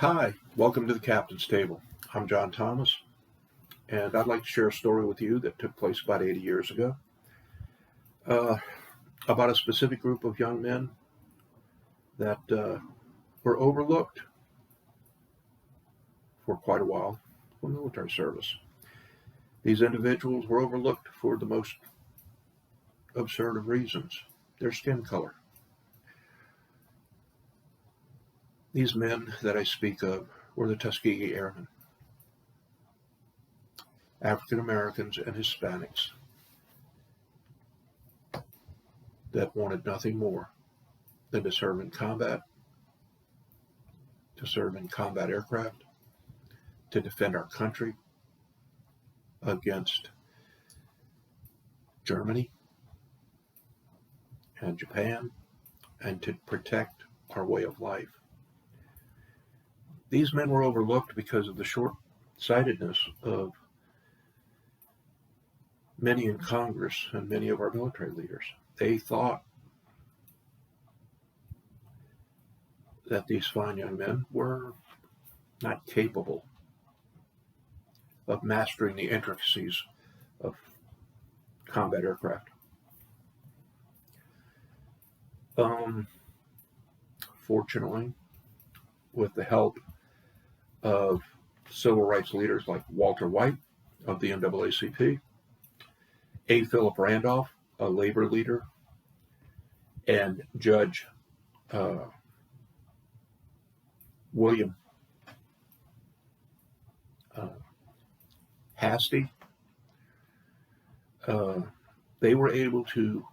Hi, welcome to the Captain's Table. I'm John Thomas, and I'd like to share a story with you that took place about 80 years ago uh, about a specific group of young men that were overlooked for quite a while for military service. These individuals were overlooked for the most absurd of reasons: their skin color. These men that I speak of were the Tuskegee Airmen, African Americans and Hispanics that wanted nothing more than to serve in combat, to serve in combat aircraft, to defend our country against Germany and Japan, and to protect our way of life. These men were overlooked because of the short-sightedness of many in Congress and many of our military leaders. They thought that these fine young men were not capable of mastering the intricacies of combat aircraft. Fortunately, with the help of civil rights leaders like Walter White of the NAACP, A. Philip Randolph, a labor leader, and Judge William Hasty, they were able to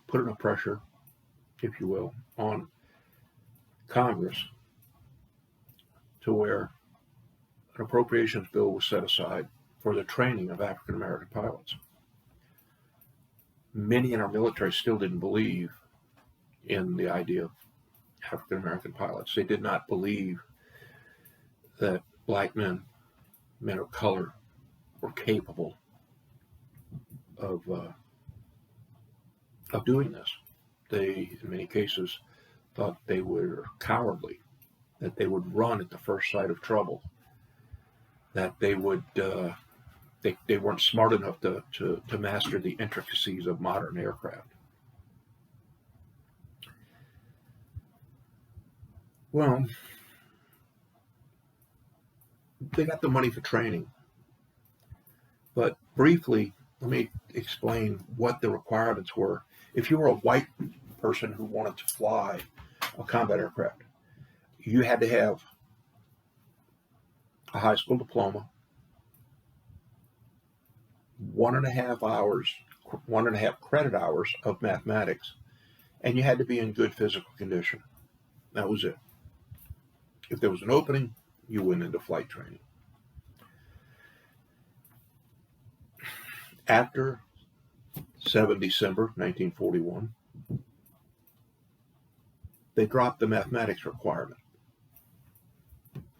put enough pressure, if you will, on Congress to where an appropriations bill was set aside for the training of African American pilots. Many in our military still didn't believe in the idea of African American pilots. They did not believe that black men of color, were capable of doing this. They, in many cases, thought they were cowardly, that they would run at the first sight of trouble, that they would they weren't smart enough to master the intricacies of modern aircraft. Well, they got the money for training, but briefly, let me explain what the requirements were. If you were a white person who wanted to fly a combat aircraft, you had to have a high school diploma, 1.5 credit hours of mathematics, and you had to be in good physical condition. That was it. If there was an opening, you went into flight training. After 7 December 1941, they dropped the mathematics requirement.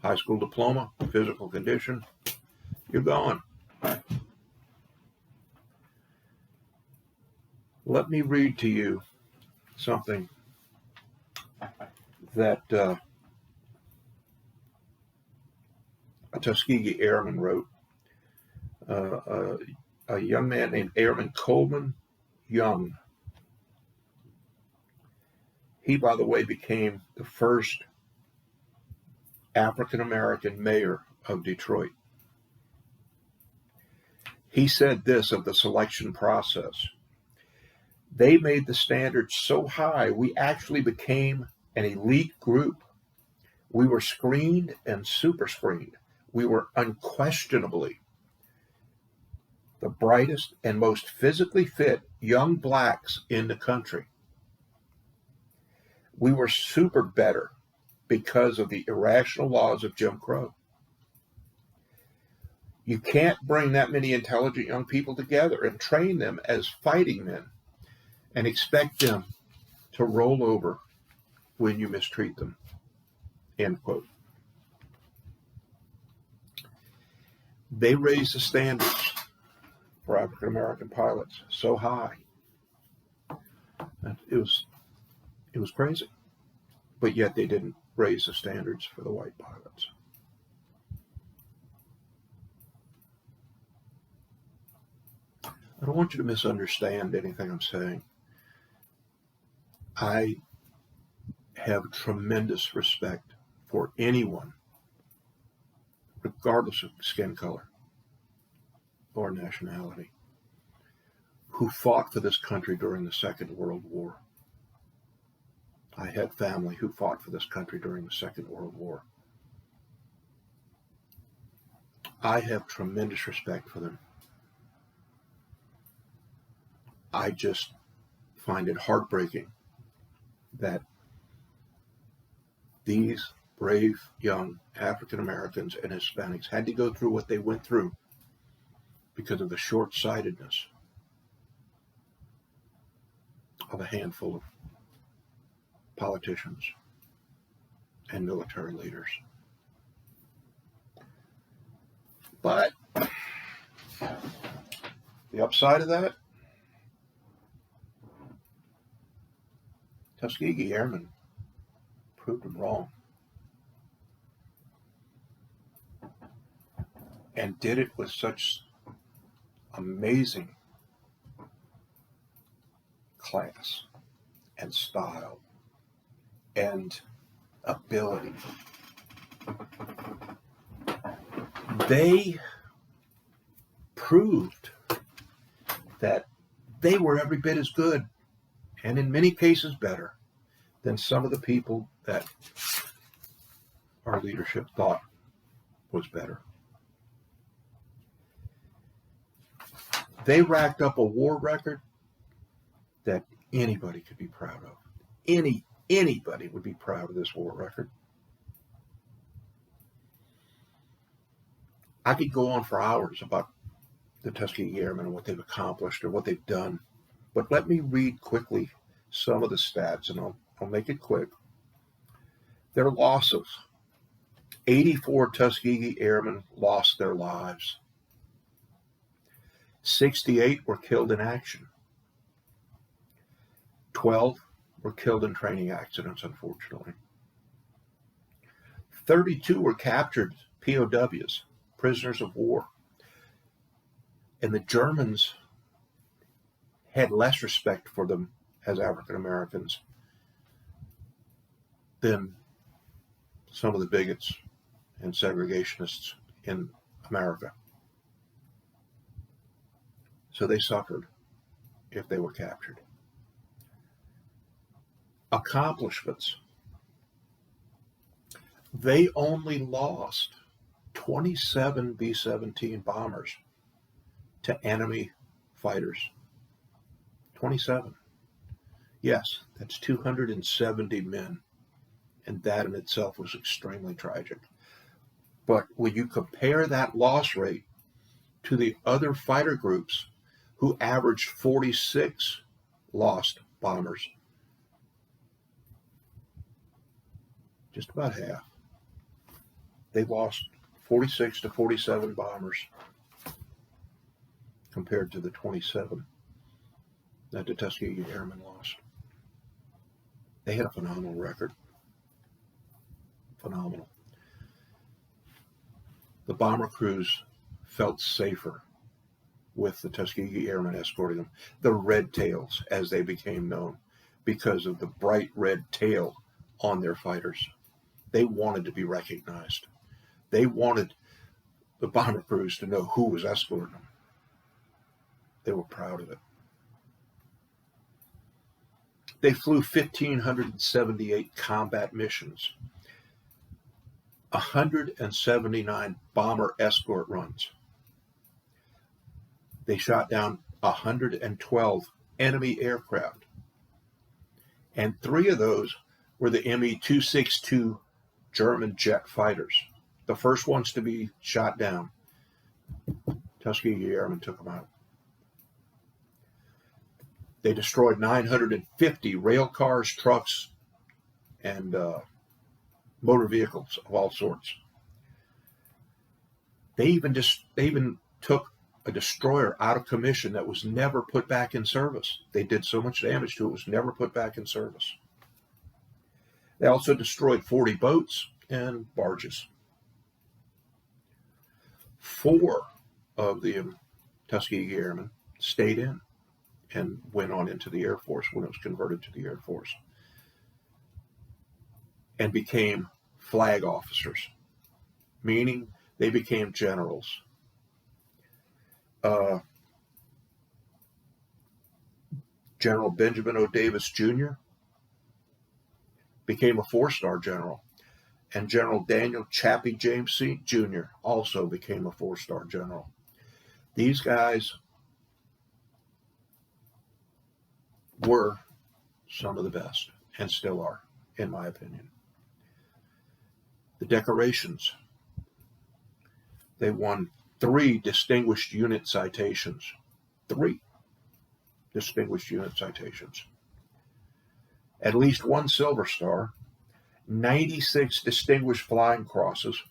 High school diploma, physical condition, you're gone. Let me read to you something that a Tuskegee Airman wrote. A young man named Airman Coleman Young. He, by the way, became the first African American mayor of Detroit. He said this of the selection process: "They made the standards so high, we actually became an elite group. We were screened and super screened. We were unquestionably the brightest and most physically fit young blacks in the country. We were super better because of the irrational laws of Jim Crow. You can't bring that many intelligent young people together and train them as fighting men and expect them to roll over when you mistreat them." End quote. They raised the standards for African American pilots so high that it was crazy. but yet they didn't raise the standards for the white pilots. I don't want you to misunderstand anything I'm saying. I have tremendous respect for anyone, regardless of skin color or nationality, who fought for this country during the Second World War. I had family who fought for this country during the Second World War. I have tremendous respect for them. I just find it heartbreaking that these brave young African Americans and Hispanics had to go through what they went through because of the short-sightedness of a handful of politicians and military leaders. But the upside of that, Tuskegee Airmen proved them wrong and did it with such amazing class and style and ability. They proved that they were every bit as good, and in many cases better, than some of the people that our leadership thought was better. They racked up a war record that anybody could be proud of. Anybody would be proud of this war record. I could go on for hours about the Tuskegee Airmen and what they've accomplished or what they've done, but let me read quickly some of the stats, and I'll make it quick. Their losses: 84 Tuskegee Airmen lost their lives. 68 were killed in action. 12 were killed in training accidents, unfortunately. 32 were captured POWs, prisoners of war. And the Germans had less respect for them as African Americans than some of the bigots and segregationists in America. So they suffered if they were captured. Accomplishments: they only lost 27 B-17 bombers to enemy fighters. 27. Yes, that's 270 men, and that in itself was extremely tragic. But when you compare that loss rate to the other fighter groups who averaged 46 lost bombers, just about half. They lost 46 to 47 bombers compared to the 27 that the Tuskegee Airmen lost. They had a phenomenal record. Phenomenal. The bomber crews felt safer with the Tuskegee Airmen escorting them. The Red Tails, as they became known, because of the bright red tail on their fighters. They wanted to be recognized. They wanted the bomber crews to know who was escorting them. They were proud of it. They flew 1,578 combat missions, 179 bomber escort runs. They shot down 112 enemy aircraft, and 3 of those were the Me-262 German jet fighters, the first ones to be shot down. Tuskegee Airmen took them out. They destroyed 950 rail cars, trucks, and motor vehicles of all sorts. They even took a destroyer out of commission that was never put back in service. They did so much damage to it, was never put back in service. They also destroyed 40 boats and barges. 4 of the Tuskegee Airmen stayed in and went on into the Air Force when it was converted to the Air Force and became flag officers, meaning they became generals. General Benjamin O. Davis Jr. became a 4-star general, and General Daniel Chappie James Jr. also became a 4-star general. These guys were some of the best, and still are, in my opinion. The decorations. They won 3 distinguished unit citations. 3 distinguished unit citations. At least 1 Silver Star, 96 Distinguished Flying Crosses,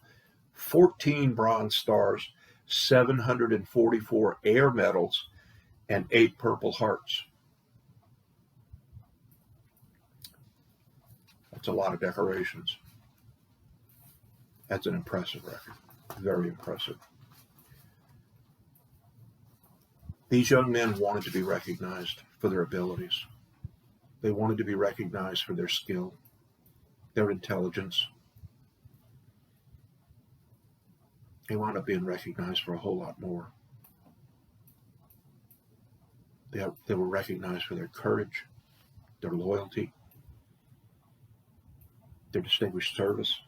14 Bronze Stars, 744 Air Medals, and 8 Purple Hearts. That's a lot of decorations. That's an impressive record. Very impressive. These young men wanted to be recognized for their abilities. They wanted to be recognized for their skill, their intelligence. They wound up being recognized for a whole lot more. They were recognized for their courage, their loyalty, their distinguished service.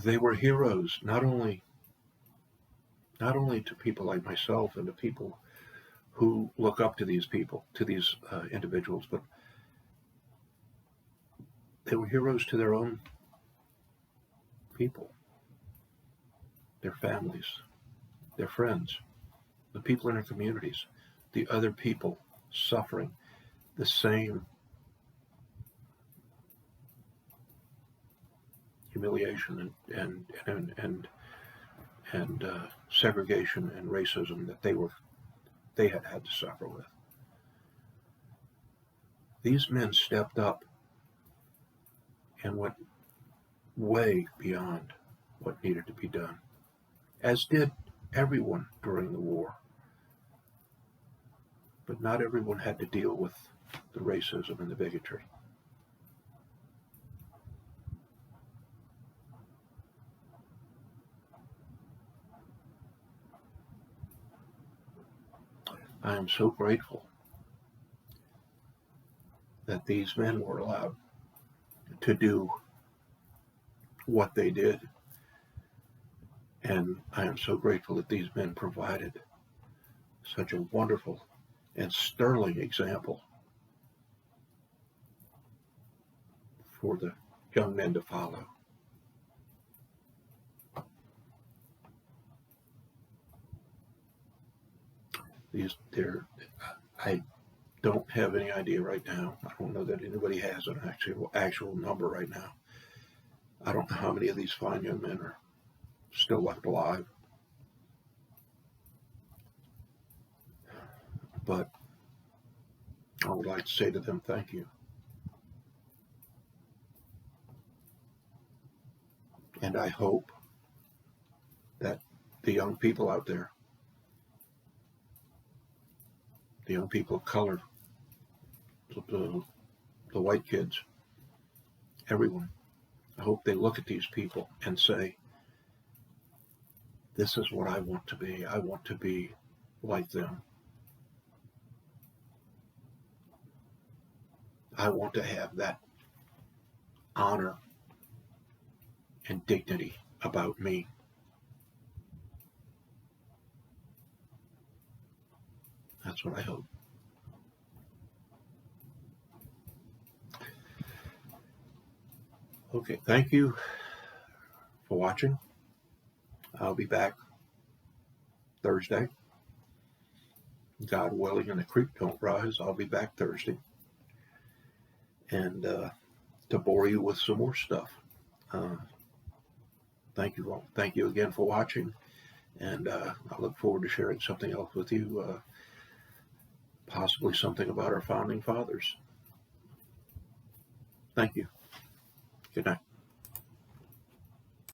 They were heroes, not only to people like myself and to people who look up to these people, to these individuals, but they were heroes to their own people, their families, their friends, the people in their communities, the other people suffering the same humiliation and segregation and racism that they had to suffer with. These men stepped up and went way beyond what needed to be done, as did everyone during the war. But not everyone had to deal with the racism and the bigotry. I am so grateful that these men were allowed to do what they did. And I am so grateful that these men provided such a wonderful and sterling example for the young men to follow. I don't have any idea right now. I don't know that anybody has an actual number right now. I don't know how many of these fine young men are still left alive. But I would like to say to them, thank you. And I hope that the young people out there, the young people of color, the white kids, everyone, I hope they look at these people and say, this is what I want to be. I want to be like them. I want to have that honor and dignity about me. That's what I hope. Okay, thank you for watching. I'll be back Thursday. God willing and the creek don't rise, I'll be back Thursday. And to bore you with some more stuff. Thank you again for watching. And I look forward to sharing something else with you, possibly something about our founding fathers. Thank you. Good night.